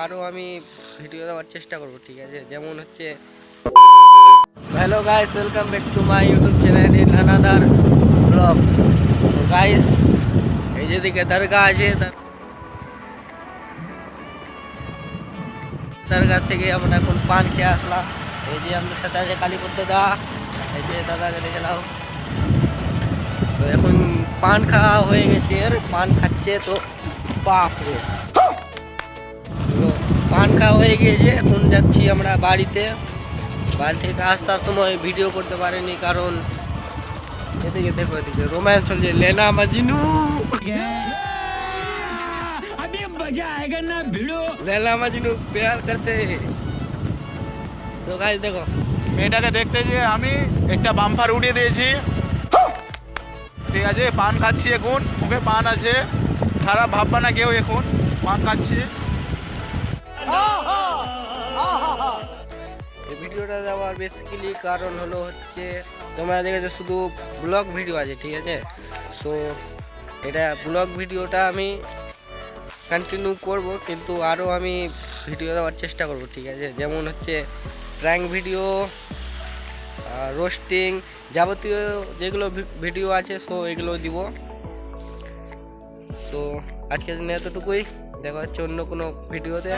আরও আমি ভিডিও দেওয়ার চেষ্টা করব, ঠিক আছে। যেমন হচ্ছে hello guys, welcome back to my YouTube channel in another blog. তো গাইস, এই যেদিকে দরগা আছে, দরগা থেকে আমরা এখন পান খেয়ে আসলাম। এই যে আমাদের সাথে আছে কালীপদ্র দা, এই যে দাদাকে দেখে নাও। তো এখন পান খাওয়া হয়ে গেছে, আর পান খাচ্ছে তো বাপ রে। তো পান খাওয়া হয়ে গিয়েছে, এখন যাচ্ছি আমরা বাড়িতে। বাড়ি থেকে আসার সময় ভিডিও করতে পারিনি, কারণ এদিকে দেখো, এদিকে রোম্যান্স চলছে। লেনা মজনু, লেনা মজনু প্যার করতে। তো গাইস দেখো, মেয়েটাকে দেখতে যে আমি একটা বাম্পার উড়িয়ে দিয়েছি, ঠিক আছে। পান খাচ্ছি এখন, মুখে পান আছে, খারাপ ভাববা না কেউ, এখন পান খাচ্ছি। এই ভিডিওটা দেওয়ার বেসিক্যালি কারণ হলো হচ্ছে, তোমরা দেখেছো শুধু ব্লগ ভিডিও আছে, ঠিক আছে। সো এটা ব্লগ ভিডিওটা আমি কন্টিনিউ করব, কিন্তু আরও আমি ভিডিও দেওয়ার চেষ্টা করব, ঠিক আছে। যেমন হচ্ছে প্র্যাঙ্ক ভিডিও, রোস্টিং, যাবতীয় যেগুলো ভিডিও আছে, সো এগুলো দিব। সো আজকের দিনে এতটুকুই, দেখা হচ্ছে অন্য কোনো ভিডিওতে।